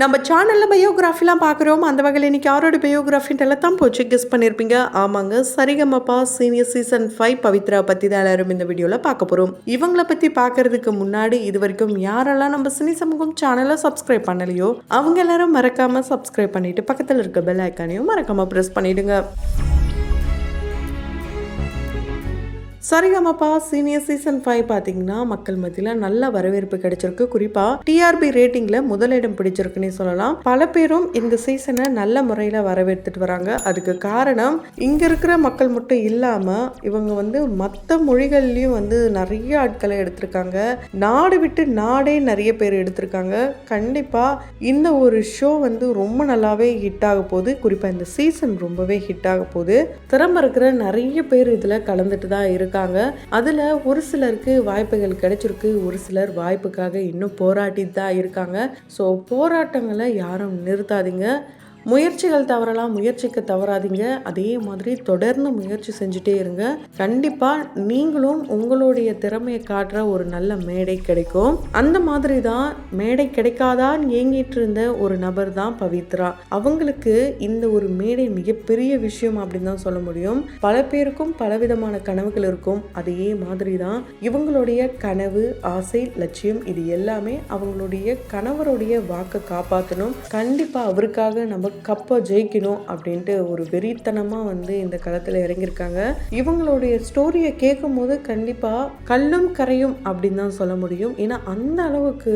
நம்ம சேனலில் பயோகிராஃபிலாம் பார்க்குறோம். அந்த வகையில் இன்றைக்கி யாரோட பயோகிராஃபின்ட்டு தான் போச்சு கெஸ் பண்ணியிருப்பீங்க. ஆமாங்க, சரிகமபா சீனியர் சீசன் 5 பவித்ரா பற்றி தான் எல்லாரும் இந்த வீடியோவில் பார்க்க போகிறோம். இவங்கள பற்றி பார்க்குறதுக்கு முன்னாடி இது வரைக்கும் யாரெல்லாம் நம்ம சினி சமூகம் சேனலை சப்ஸ்கிரைப் பண்ணலையோ அவங்க எல்லாரும் மறக்காமல் சப்ஸ்கிரைப் பண்ணிவிட்டு பக்கத்தில் இருக்க பெல் ஐக்கானையும் மறக்காமல் ப்ரெஸ் பண்ணிவிடுங்க. சரிகமபா சீனியர் சீசன் 5 பார்த்தீங்கன்னா மக்கள் மத்தியில் நல்ல வரவேற்பு கிடைச்சிருக்கு. குறிப்பாக டிஆர்பி ரேட்டிங்கில் முதலிடம் பிடிச்சிருக்குன்னே சொல்லலாம். பல பேரும் இந்த சீசனை நல்ல முறையில் வரவேற்றுட்டு வராங்க. அதுக்கு காரணம் இங்கே இருக்கிற மக்கள் மட்டும் இல்லாமல் இவங்க மற்ற மொழிகள்லையும் நிறைய ஆட்களை எடுத்திருக்காங்க. நாடு விட்டு நாடே நிறைய பேர் எடுத்திருக்காங்க. கண்டிப்பாக இந்த ஒரு ஷோ ரொம்ப நல்லாவே ஹிட் ஆக போகுது. குறிப்பாக இந்த சீசன் ரொம்பவே ஹிட் ஆக போகுது. திறமை இருக்கிற நிறைய பேர் இதில் கலந்துட்டு தான் இருக்காங்க. அதுல ஒரு சிலருக்கு வாய்ப்புகள் கிடைச்சிருக்கு, ஒரு சிலர் வாய்ப்புக்காக இன்னும் போராட்டிட்டு தான் இருக்காங்க. ஸோ போராட்டங்களை யாரும் நிறுத்தாதீங்க. முயற்சிகள் தவறலாம், முயற்சிக்கு தவறாதீங்க. அதே மாதிரி தொடர்ந்து முயற்சி செஞ்சுட்டே இருங்க. கண்டிப்பாக நீங்களும் உங்களுடைய திறமையை காட்டுற ஒரு நல்ல மேடை கிடைக்கும். அந்த மாதிரி தான் மேடை கிடைக்காதான்னு ஏங்கிட்டு இருந்த ஒரு நபர் தான் பவித்ரா. அவங்களுக்கு இந்த ஒரு மேடை மிகப்பெரிய விஷயம் அப்படின்னு தான் சொல்ல முடியும். பல பேருக்கும் பலவிதமான கனவுகள் இருக்கும். அதே மாதிரி தான் இவங்களுடைய கனவு, ஆசை, லட்சியம் இது எல்லாமே அவங்களுடைய கணவருடைய வாக்கை காப்பாற்றணும். கண்டிப்பாக அவருக்காக நம்ம கப்பை ஜெயிக்கணும் அப்படின்ட்டு ஒரு வெறித்தனமாக இந்த களத்தில் இறங்கியிருக்காங்க. இவங்களுடைய ஸ்டோரியை கேட்கும் போது கண்டிப்பாக கல்லும் கரையும் அப்படின்னு தான் சொல்ல முடியும். ஏன்னா அந்த அளவுக்கு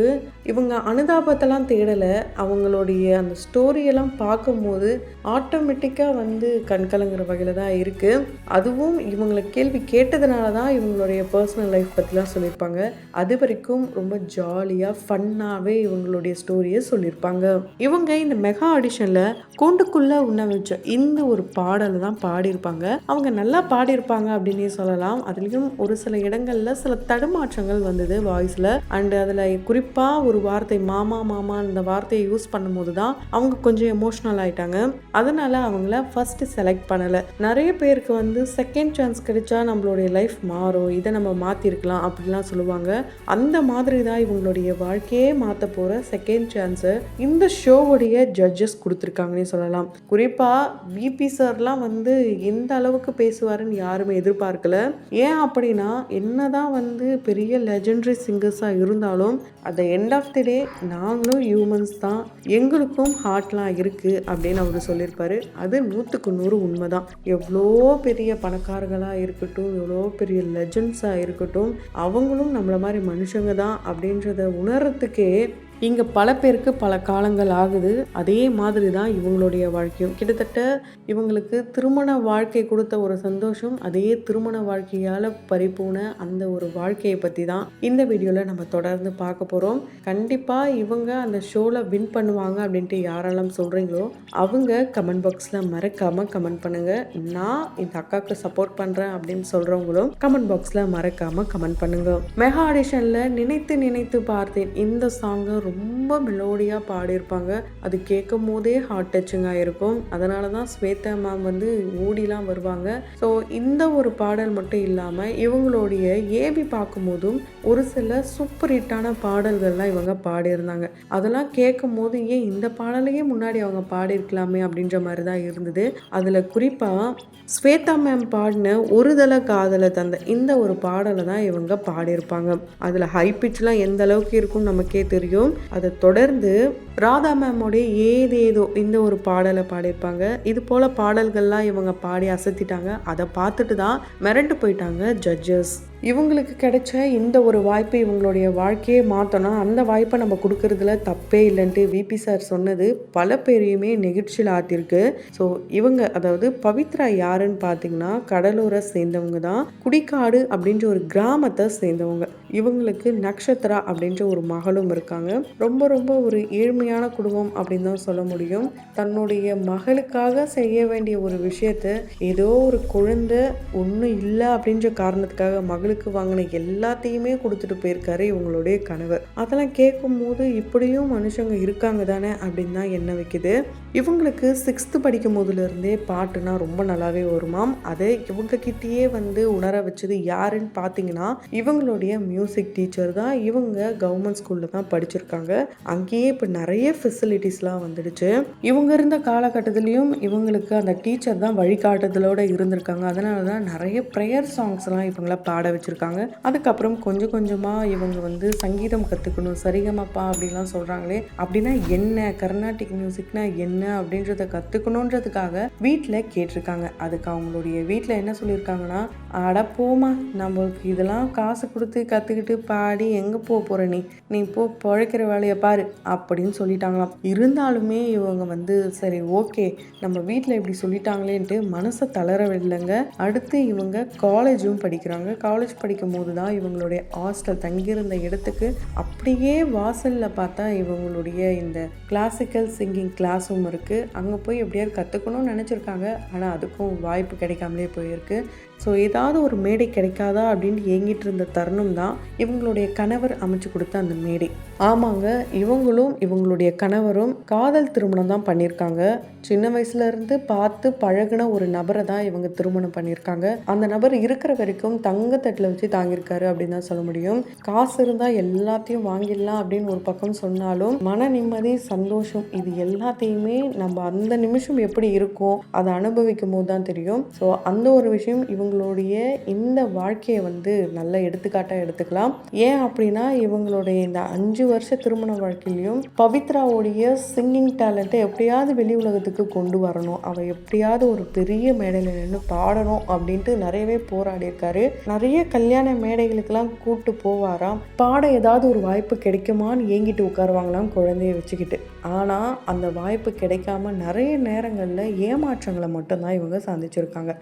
இவங்க அனுதாபத்தெல்லாம் தேடலை. அவங்களுடைய அந்த ஸ்டோரியெல்லாம் பார்க்கும்போது ஆட்டோமேட்டிக்காக கண்கலங்கிற வகையில் தான் இருக்குது. அதுவும் இவங்களை கேள்வி கேட்டதுனால தான் இவங்களுடைய பர்சனல் லைஃப் பற்றிலாம் சொல்லியிருப்பாங்க. அது வரைக்கும் ரொம்ப ஜாலியாக ஃபன்னாகவே இவங்களுடைய ஸ்டோரியை சொல்லியிருப்பாங்க. இவங்க இந்த மெகா ஆடிஷனில் கூண்டுக்குள்ளே உண்ண வச்ச இந்த ஒரு பாடலை தான் பாடியிருப்பாங்க. அவங்க நல்லா பாடியிருப்பாங்க அப்படின்னே சொல்லலாம். அதுலேயும் ஒரு சில இடங்களில் சில தடுமாற்றங்கள் வந்தது வாய்ஸில். அண்டு அதில் குறிப்பாக ஒரு வார்த்தை மாமா மாமா இந்த வார்த்தையை யூஸ் பண்ணும்போது தான் அவங்க கொஞ்சம் எமோஷ்னல் ஆகிட்டாங்க. அதனால் அவங்கள ஃபஸ்ட்டு செலக்ட் பண்ணலை. நிறைய பேருக்கு செகண்ட் சான்ஸ் கிடைச்சா நம்மளுடைய லைஃப் மாறும், இதை நம்ம மாற்றிருக்கலாம் அப்படிலாம் சொல்லுவாங்க. அந்த மாதிரி தான் இவங்களுடைய வாழ்க்கையே மாற்ற போகிற செகண்ட் சான்ஸை இந்த ஷோவுடைய ஜட்ஜஸ் கொடுத்துருக்காங்கன்னே சொல்லலாம். குறிப்பாக விபி சார்லாம் எந்த அளவுக்கு பேசுவாருன்னு யாருமே எதிர்பார்க்கல. ஏன் அப்படின்னா என்னதான் பெரிய லெஜெண்டரி சிங்கர்ஸாக இருந்தாலும் அட் எண்ட் ஆஃப் தி டே நாங்களும் ஹியூமன்ஸ் தான், எங்களுக்கும் ஹார்ட்லாம் இருக்குது அப்படின்னு அவர் சொல்லியிருப்பாரு. அது 100க்கு 100 உண்மைதான். எவ்வளோ பெரிய பணக்காரர்களாக இருக்கட்டும், எவ்வளோ பெரிய லெஜெண்ட்ஸாக இருக்கட்டும், அவங்களும் நம்மள மாதிரி மனுஷங்க தான் அப்படின்றத உணர்றதுக்கே இங்கே பல பேருக்கு பல காலங்கள் ஆகுது. அதே மாதிரி தான் இவங்களுடைய வாழ்க்கையும். கிட்டத்தட்ட இவங்களுக்கு திருமண வாழ்க்கை கொடுத்த ஒரு சந்தோஷம், அதே திருமண வாழ்க்கையால் பறிப்போன அந்த ஒரு வாழ்க்கையை பற்றி தான் இந்த வீடியோவில் நம்ம தொடர்ந்து பார்க்க போகிறோம். கண்டிப்பாக இவங்க அந்த ஷோவில் வின் பண்ணுவாங்க அப்படின்ட்டு யாரெல்லாம் சொல்கிறீங்களோ அவங்க கமெண்ட் பாக்ஸில் மறக்காமல் கமெண்ட் பண்ணுங்கள். நான் இந்த அக்காவுக்கு சப்போர்ட் பண்ணுறேன் அப்படின்னு சொல்கிறவங்களும் கமெண்ட் பாக்ஸில் மறக்காமல் கமெண்ட் பண்ணுங்கள். மெகா ஆடிஷனில் நினைத்து நினைத்து பார்த்தேன் இந்த சாங்கை ரொம்ப மெலோடியாக பாடியிருப்பாங்க. அது கேட்கும் போதே ஹார்ட் டச்சிங்காக இருக்கும். அதனால தான் ஸ்வேதா மேம் ஓடிலாம் வருவாங்க. ஸோ இந்த ஒரு பாடல் மட்டும் இல்லாமல் இவங்களுடைய ஏபி பார்க்கும்போதும் ஒரு சில சூப்பர் ஹிட்டான பாடல்கள்லாம் இவங்க பாடியிருந்தாங்க. அதெல்லாம் கேட்கும் போது ஏன் இந்த பாடலையே முன்னாடி அவங்க பாடியிருக்கலாமே அப்படின்ற மாதிரி தான் இருந்தது. அதில் குறிப்பாக ஸ்வேதா மேம் பாடின ஒரு தல காதலை தந்த இந்த ஒரு பாடலை தான் இவங்க பாடியிருப்பாங்க. அதில் ஹை பிட்ச்லாம் எந்த அளவுக்கு இருக்கும்னு நமக்கே தெரியும். அதை தொடர்ந்து ராதா மேமோடைய ஏதேதோ இந்த ஒரு பாடலை பாடியிருப்பாங்க. இது போல் பாடல்கள்லாம் இவங்க பாடி அசத்திட்டாங்க. அதை பார்த்துட்டு தான் மிரண்டு போயிட்டாங்க ஜட்ஜஸ். இவங்களுக்கு கிடைச்ச இந்த ஒரு வாய்ப்பு இவங்களுடைய வாழ்க்கையே மாற்றணும், அந்த வாய்ப்பை நம்ம கொடுக்கறதுல தப்பே இல்லைன்ட்டு விபி சார் சொன்னது பல பேரையுமே நெகிழ்ச்சியில் ஆத்திருக்கு. ஸோ இவங்க அதாவது பவித்ரா யாருன்னு பார்த்தீங்கன்னா கடலூரை சேர்ந்தவங்க தான். குடிக்காடு அப்படின்ற ஒரு கிராமத்தை சேர்ந்தவங்க. இவங்களுக்கு நக்ஷத்ரா அப்படின்ற ஒரு மகளும் இருக்காங்க. ரொம்ப ரொம்ப ஒரு ஏழ்மையான குடும்பம் அப்படின்னு தான் சொல்ல முடியும். தன்னுடைய மகளுக்காக செய்ய வேண்டிய ஒரு விஷயத்த ஏதோ ஒரு குழந்தை ஒன்றும் இல்லை அப்படின்ற காரணத்துக்காக மகள் இவங்களுக்கு வாங்கின எல்லாத்தையுமே கொடுத்துட்டு போயிருக்காரு இவங்களுடைய கணவர். அதெல்லாம் கேட்கும் போது இப்படியும் மனுஷங்க இருக்காங்க தானே அப்படின்னு தான் என்ன வைக்குது. இவங்களுக்கு 6th படிக்கும் போதுலேருந்தே பாட்டுனா ரொம்ப நல்லாவே வருமாம். அதை இவங்க கிட்டேயே வந்து உணர வச்சது யாருன்னு பார்த்தீங்கன்னா இவங்களுடைய மியூசிக் டீச்சர் தான். இவங்க கவர்மெண்ட் ஸ்கூலில் தான் படிச்சிருக்காங்க. அங்கேயே இப்போ நிறைய ஃபெசிலிட்டிஸ்லாம் வந்துடுச்சு. இவங்க இருந்த காலகட்டத்திலையும் இவங்களுக்கு அந்த டீச்சர் தான் வழிகாட்டுதலோடு இருந்திருக்காங்க. அதனால தான் நிறைய ப்ரேயர் சாங்ஸ்லாம் இவங்கள பாட வச்சுருக்காங்க. அதுக்கப்புறம் கொஞ்சம் கொஞ்சமாக இவங்க வந்து சங்கீதம் கற்றுக்கணும், சரிகமப்பா அப்படின்லாம் சொல்கிறாங்களே, அப்படின்னா என்ன, கர்நாடிக் மியூசிக்னா என்ன அப்படின்றத கற்றுக்கணுன்றதுக்காக வீட்டில் கேட்டிருக்காங்க. அதுக்கு அவங்களுடைய வீட்டில் என்ன சொல்லியிருக்காங்கன்னா, அட போமா, நம்மளுக்கு இதெல்லாம் காசு கொடுத்து கற்றுக்கிட்டு பாடி எங்கே போகிற நீ போ, பழைக்கிற வேலையை பாரு அப்படின்னு சொல்லிட்டாங்களாம். இருந்தாலுமே இவங்க வந்து சரி ஓகே நம்ம வீட்டில் இப்படி சொல்லிட்டாங்களேன்ட்டு மனசை தளரவில்லைங்க. அடுத்து இவங்க காலேஜும் படிக்கிறாங்க. காலேஜ் படிக்கும் போது தான் இவங்களுடைய ஹாஸ்டல் தங்கியிருந்த இடத்துக்கு அப்படியே வாசலில் பார்த்தா இவங்களுடைய இந்த கிளாசிக்கல் சிங்கிங் கிளாஸும் இருக்குது. அங்கே போய் எப்படியாவது கற்றுக்கணும்னு நினச்சிருக்காங்க. ஆனால் அதுக்கும் வாய்ப்பு கிடைக்காமலே போயிருக்கு. ஸோ ஏதாவது ஒரு மேடை கிடைக்காதா அப்படின்னு ஏங்கிட்டு இருந்த தருணம் தான் இவங்களுடைய கணவர் அமைச்சு கொடுத்த அந்த மேடை. ஆமாங்க, இவங்களும் இவங்களுடைய கணவரும் காதல் திருமணம் தான் பண்ணியிருக்காங்க. சின்ன வயசுலேருந்து பார்த்து பழகின ஒரு நபரை தான் இவங்க திருமணம் பண்ணியிருக்காங்க. அந்த நபர் இருக்கிற வரைக்கும் தங்கத்தட்டில் வச்சு தாங்கியிருக்காரு அப்படின்னு தான் சொல்ல முடியும். காசு இருந்தால் எல்லாத்தையும் வாங்கிடலாம் அப்படின்னு ஒரு பக்கம் சொன்னாலும் மன நிம்மதி, சந்தோஷம் இது எல்லாத்தையுமே நம்ம அந்த நிமிஷம் எப்படி இருக்கும் அதை அனுபவிக்கும் போது தான் தெரியும். ஸோ அந்த ஒரு விஷயம் இவங்களுடைய இந்த வாழ்க்கையை வந்து நல்ல எடுத்துக்காட்டாக எடுத்துக்கலாம். ஏன் அப்படின்னா இவங்களுடைய இந்த 5 வருஷ திருமண வாழ்க்கையிலையும் பவித்ராவுடைய சிங்கிங் டேலண்ட்டை எப்படியாவது வெளி உலகத்துக்கு கொண்டு வரணும், அவ எப்படியாவது ஒரு பெரிய மேடையில் நின்று பாடணும் அப்படின்ட்டு நிறையவே போராடி இருக்காரு. நிறைய கல்யாண மேடைகளுக்கெல்லாம் கூட்டு போவாராம். பாட ஏதாவது ஒரு வாய்ப்பு கிடைக்குமான்னு ஏங்கிட்டு உட்காருவாங்களாம் குழந்தைய வச்சுக்கிட்டு. ஆனால் அந்த வாய்ப்பு கிடைக்காம நிறைய நேரங்களில் ஏமாற்றங்களை மட்டும்தான் இவங்க சந்திச்சிருக்காங்க.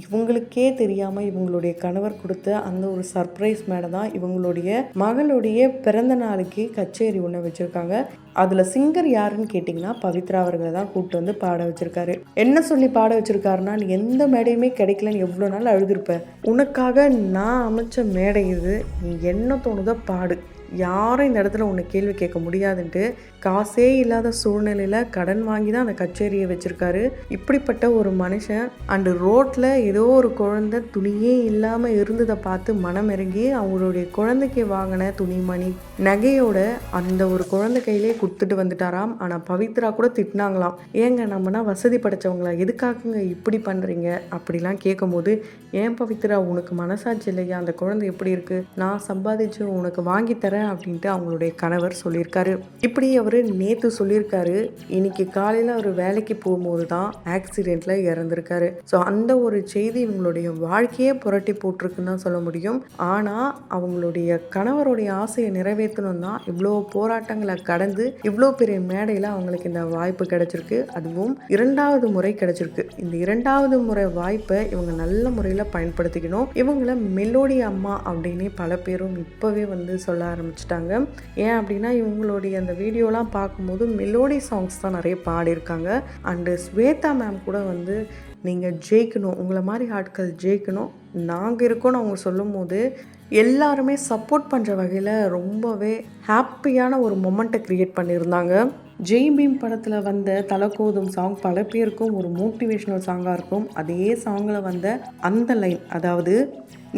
இவங்களுக்கே தெரியாமல் இவங்களுடைய கணவர் கொடுத்த அந்த ஒரு சர்ப்ரைஸ் மேடை தான் இவங்களுடைய மகளுடைய பிறந்த நாளைக்கு கச்சேரி ஒன்று வச்சுருக்காங்க. அதில் சிங்கர் யாருன்னு கேட்டிங்கன்னா பவித்ரா அவர்களை தான் கூப்பிட்டு வந்து பாட வச்சுருக்காரு. என்ன சொல்லி பாட வச்சுருக்காருன்னா, நீ எந்த மேடையுமே கிடைக்கலன்னு எவ்வளோ நாள் அழுதுருப்ப, உனக்காக நான் அமைச்ச மேடை இது, நீ என்ன தோணுதோ பாடு, யாரும் இந்த இடத்துல உன்னை கேள்வி கேட்க முடியாதுன்ட்டு காசே இல்லாத சூழ்நிலையில் கடன் வாங்கி தான் அந்த கச்சேரியை வச்சுருக்காரு. இப்படிப்பட்ட ஒரு மனுஷன் அண்டு ரோட்டில் ஏதோ ஒரு குழந்தை துணியே இல்லாமல் இருந்ததை பார்த்து மனம் இறங்கி அவங்களுடைய குழந்தைக்கு வாங்கின துணிமணி நகையோட அந்த ஒரு குழந்தை கையிலே கொடுத்துட்டு வந்துட்டாராம். ஆனால் பவித்ரா கூட திட்டினாங்களாம், ஏங்க நம்மனா வசதி படைச்சவங்களா, எதுக்காகங்க இப்படி பண்ணுறீங்க அப்படிலாம் கேட்கும்போது, ஏன் பவித்ரா உனக்கு மனசாட்சி இல்லையா, அந்த குழந்தை எப்படி இருக்குது, நான் சம்பாதிச்சு உனக்கு வாங்கி தரேன் அப்படின்ட்டு அவங்களுடைய கணவர் சொல்லியிருக்காரு. இப்படி அவர் நேற்று சொல்லியிருக்காரு. இன்னைக்கு காலையில் அவர் வேலைக்கு போகும்போது தான் ஆக்சிடெண்ட்ல இறந்துருக்காரு. ஸோ அந்த ஒரு செய்தி இவங்களுடைய வாழ்க்கையே புரட்டி போட்டிருக்குன்னு தான் சொல்ல முடியும். ஆனால் அவங்களுடைய கணவருடைய ஆசையை நிறைவேற்றணும் தான் இவ்வளோ போராட்டங்களை கடந்து இவ்வளோ பெரிய மேடையில் அவங்களுக்கு இந்த வாய்ப்பு கிடைச்சிருக்கு. அதுவும் 2வது முறை கிடைச்சிருக்கு. இந்த 2வது முறை வாய்ப்பை இவங்க நல்ல முறையில் பயன்படுத்திக்கணும். இவங்கள மெலோடி அம்மா அப்படின்னு பல பேரும் இப்போவே வந்து சொல்ல ஆரம்பிச்சிட்டாங்க. ஏன் அப்படின்னா இவங்களுடைய அந்த வீடியோலாம் பார்க்கும்போது மெலோடி சாங்ஸ் தான் நிறைய பாடியிருக்காங்க. அண்டு ஸ்வேதா மேம் கூட வந்து நீங்கள் ஜெயிக்கணும், உங்களை மாதிரி ஆட்கள் ஜெயிக்கணும், நாங்கள் இருக்கோன்னு அவங்க சொல்லும் போது எல்லாருமே சப்போர்ட் பண்ணுற வகையில் ரொம்பவே ஹாப்பியான ஒரு மொமெண்ட்டை க்ரியேட் பண்ணியிருந்தாங்க. ஜெய் பீம் படத்தில் வந்த தலகோதும் சாங் பல பேருக்கும் ஒரு மோட்டிவேஷ்னல் சாங்காக இருக்கும். அதே சாங்கில் வந்த அந்த லைன், அதாவது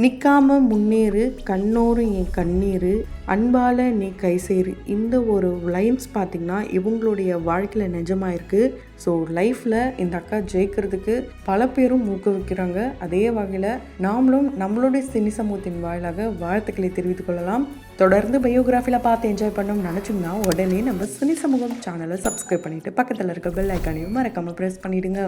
நிற்காம முன்னேறு, கண்ணோரு என் கண்ணீர், அன்பால் நீ கை சேரு, இந்த ஒரு லைன்ஸ் பார்த்திங்கன்னா இவங்களுடைய வாழ்க்கையில் நிஜமாக இருக்குது. ஸோ லைஃப்பில் இந்த அக்கா ஜெயிக்கிறதுக்கு பல பேரும் ஊக்குவிக்கிறாங்க. அதே வகையில் நாமளும் நம்மளுடைய சினி சமூகத்தின் வாயிலாக வாழ்த்துக்களை தெரிவித்துக் கொள்ளலாம். தொடர்ந்து பயோகிராஃபியில் பார்த்து என்ஜாய் பண்ணணும்னு நினச்சிங்கன்னா உடனே நம்ம சினி சமூகம் சேனலை சப்ஸ்கிரைப் பண்ணிவிட்டு பக்கத்தில் இருக்க பெல் ஐக்கானையும் மறக்காமல் ப்ரெஸ் பண்ணிவிடுங்க.